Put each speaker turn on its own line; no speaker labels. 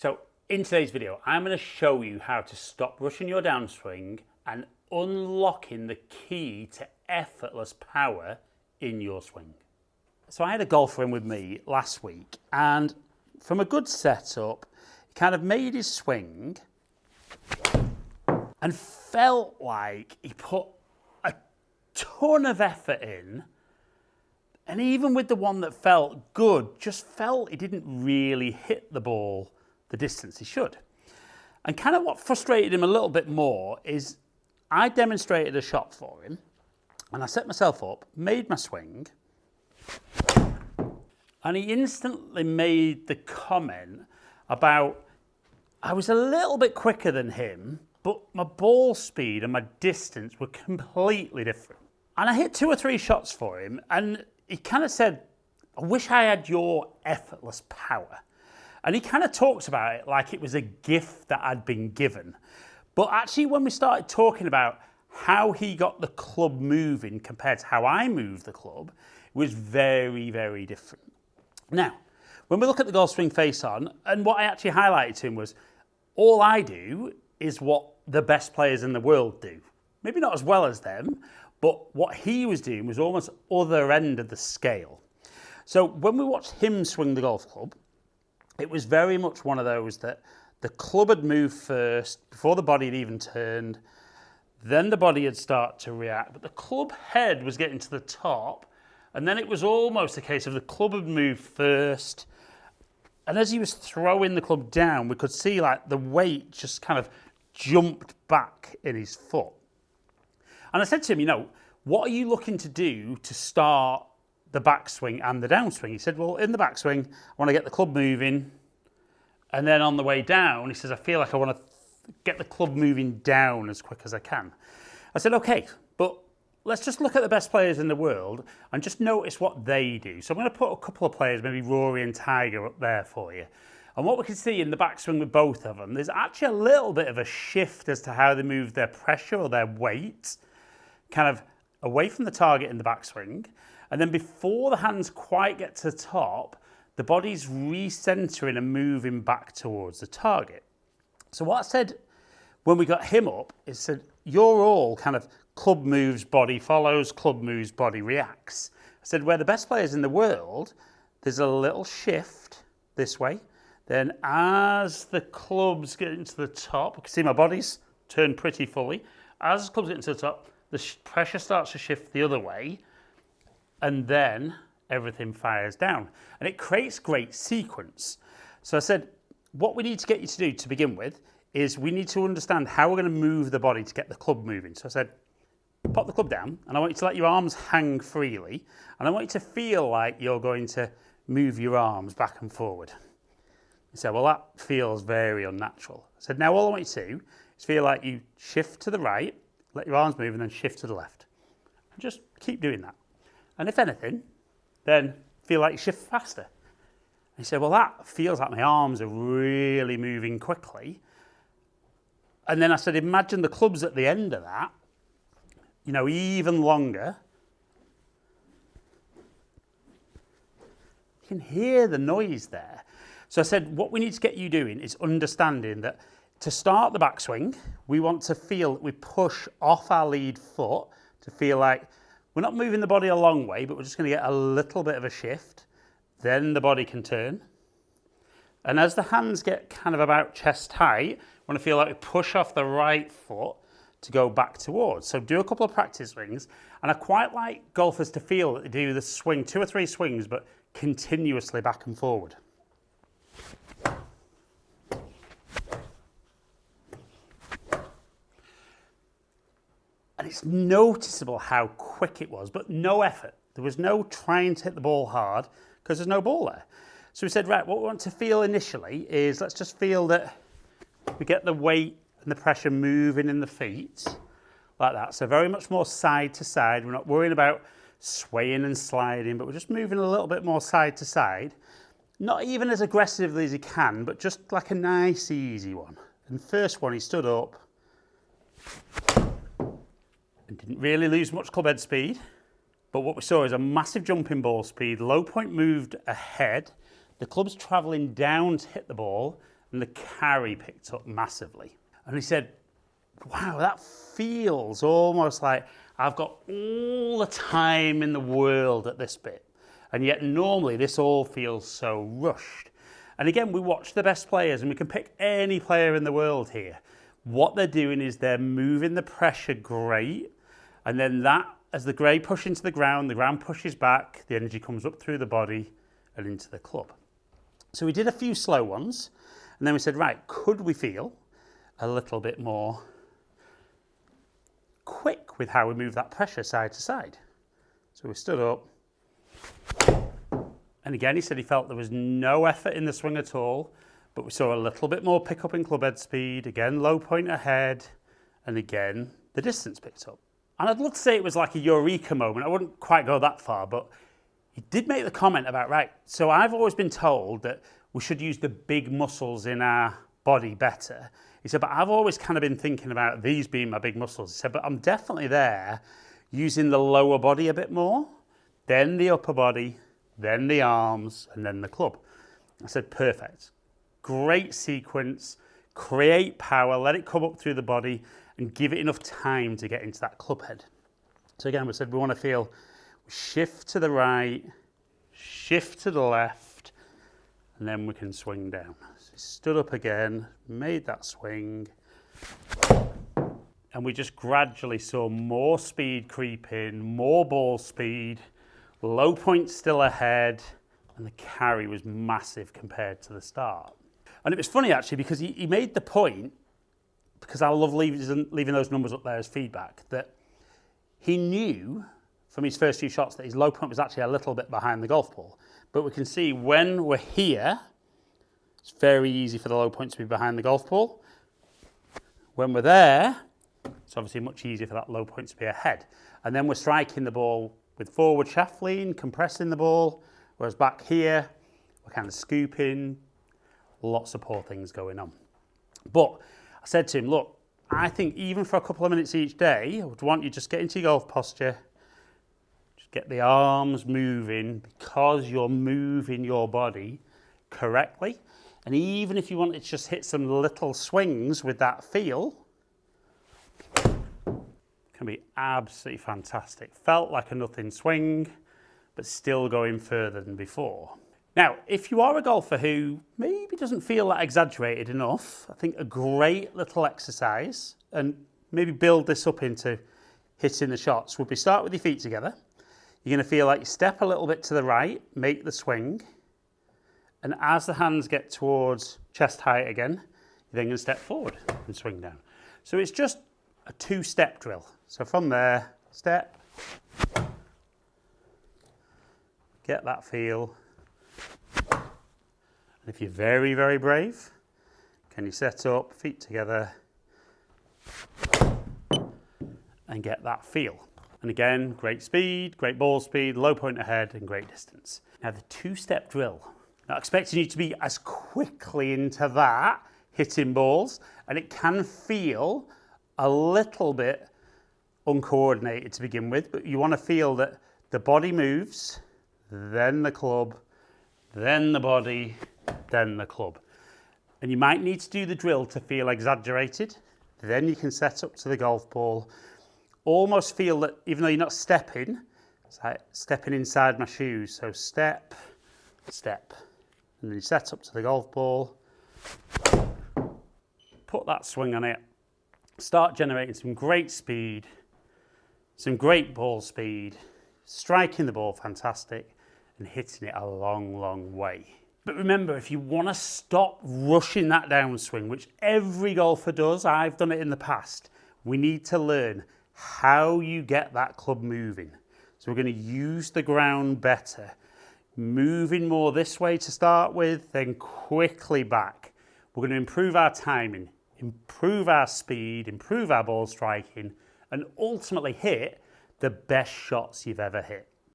So in today's video, I'm going to show you how to stop rushing your downswing and unlocking the key to effortless power in your swing. So I had a golfer in with me last week, and from a good setup, he kind of made his swing and felt like he put a ton of effort in. And even with the one that felt good, just felt he didn't really hit the ball the distance he should. And kind of what frustrated him a little bit more is I demonstrated a shot for him and I set myself up, made my swing, and he instantly made the comment about I was a little bit quicker than him, but my ball speed and my distance were completely different. And I hit 2 or 3 shots for him, and he kind of said, I wish I had your effortless power. And he kind of talks about it like it was a gift that I'd been given. But actually, when we started talking about how he got the club moving compared to how I move the club, it was very, very different. Now, when we look at the golf swing face on, and what I actually highlighted to him was, all I do is what the best players in the world do. Maybe not as well as them, but what he was doing was almost other end of the scale. So when we watched him swing the golf club, it was very much one of those that the club had moved first, before the body had even turned, then the body had started to react, but the club head was getting to the top, and then it was almost a case of the club had moved first, and as he was throwing the club down, we could see like the weight just kind of jumped back in his foot. And I said to him, what are you looking to do to start the backswing and the downswing? He said, well, in the backswing, I want to get the club moving. And then on the way down, he says, I feel like I want to get the club moving down as quick as I can. I said, okay, but let's just look at the best players in the world and just notice what they do. So I'm going to put a couple of players, maybe Rory and Tiger up there for you. And what we can see in the backswing with both of them, there's actually a little bit of a shift as to how they move their pressure or their weight, kind of away from the target in the backswing. And then before the hands quite get to the top, the body's recentering and moving back towards the target. So what I said when we got him up is said, you're all kind of club moves, body follows, club moves, body reacts. I said, where the best players in the world, there's a little shift this way. Then as the clubs get into the top, you can see my body's turned pretty fully. As the clubs get into the top, the pressure starts to shift the other way, and then everything fires down. And it creates great sequence. So I said, what we need to get you to do to begin with is we need to understand how we're going to move the body to get the club moving. So I said, pop the club down, and I want you to let your arms hang freely, and I want you to feel like you're going to move your arms back and forward. He said, well, that feels very unnatural. I said, now all I want you to do is feel like you shift to the right, let your arms move, and then shift to the left. And just keep doing that. And if anything, then feel like you shift faster. And he said, well, that feels like my arms are really moving quickly. And then I said, imagine the clubs at the end of that, even longer. You can hear the noise there. So I said, what we need to get you doing is understanding that to start the backswing, we want to feel that we push off our lead foot to feel like we're not moving the body a long way, but we're just going to get a little bit of a shift. Then the body can turn. And as the hands get kind of about chest height, we want to feel like we push off the right foot to go back towards. So do a couple of practice swings. And I quite like golfers to feel that they do the swing, 2 or 3 swings, but continuously back and forward. And it's noticeable how quick it was, but no effort. There was no trying to hit the ball hard because there's no ball there. So we said, right, what we want to feel initially is let's just feel that we get the weight and the pressure moving in the feet like that. So very much more side to side. We're not worrying about swaying and sliding, but we're just moving a little bit more side to side. Not even as aggressively as he can, but just like a nice, easy one. And first one, he stood up and didn't really lose much club head speed. But what we saw is a massive jump in ball speed. Low point moved ahead. The club's travelling down to hit the ball. and the carry picked up massively. And he said, wow, that feels almost like I've got all the time in the world at this bit. And yet normally this all feels so rushed. And again, we watch the best players and we can pick any player in the world here. What they're doing is they're moving the pressure great. And then that, as the grade pushes into the ground pushes back, the energy comes up through the body and into the club. So we did a few slow ones. And then we said, right, could we feel a little bit more quick with how we move that pressure side to side? So we stood up. And again, he said he felt there was no effort in the swing at all, but we saw a little bit more pickup in club head speed, again, low point ahead, and again, the distance picked up. And I'd love to say it was like a eureka moment. I wouldn't quite go that far, but he did make the comment about, right, so I've always been told that we should use the big muscles in our body better. He said, but I've always kind of been thinking about these being my big muscles. He said, but I'm definitely there using the lower body a bit more, then the upper body, then the arms, and then the club. I said, perfect. Great sequence, create power, let it come up through the body, and give it enough time to get into that club head. So again, we said we want to feel shift to the right, shift to the left, and then we can swing down. So stood up again, made that swing, and we just gradually saw more speed creep in, more ball speed, low point still ahead, and the carry was massive compared to the start. And it was funny actually because he made the point, because I love leaving those numbers up there as feedback, that he knew from his first few shots that his low point was actually a little bit behind the golf ball. But we can see when we're here, it's very easy for the low point to be behind the golf ball. When we're there, it's obviously much easier for that low point to be ahead. And then we're striking the ball with forward shaft lean, compressing the ball, whereas back here, we're kind of scooping, lots of poor things going on. But I said to him, look, I think even for a couple of minutes each day, I would want you to just get into your golf posture, just get the arms moving because you're moving your body correctly. And even if you wanted to just hit some little swings with that feel, can be absolutely fantastic. Felt like a nothing swing, but still going further than before. Now, if you are a golfer who maybe doesn't feel that exaggerated enough, I think a great little exercise, and maybe build this up into hitting the shots, would be start with your feet together. You're going to feel like you step a little bit to the right, make the swing, and as the hands get towards chest height again, you're then going to step forward and swing down. So it's just a two-step drill. So from there, step, get that feel. And if you're very, very brave, can you set up, feet together, and get that feel. And again, great speed, great ball speed, low point ahead, and great distance. Now the two-step drill. Not expecting you to be as quickly into that, hitting balls, and it can feel a little bit uncoordinated to begin with, but you want to feel that the body moves, then the club, then the body, then the club. And you might need to do the drill to feel exaggerated. Then you can set up to the golf ball. Almost feel that even though you're not stepping, it's like stepping inside my shoes. So step, step. And then you set up to the golf ball. Put that swing on it. Start generating some great speed, some great ball speed, striking the ball fantastic, and hitting it a long, long way. But remember, if you want to stop rushing that downswing, which every golfer does, I've done it in the past, we need to learn how you get that club moving. So we're going to use the ground better, moving more this way to start with, then quickly back. We're going to improve our timing, improve our speed, improve our ball striking, and ultimately hit the best shots you've ever hit.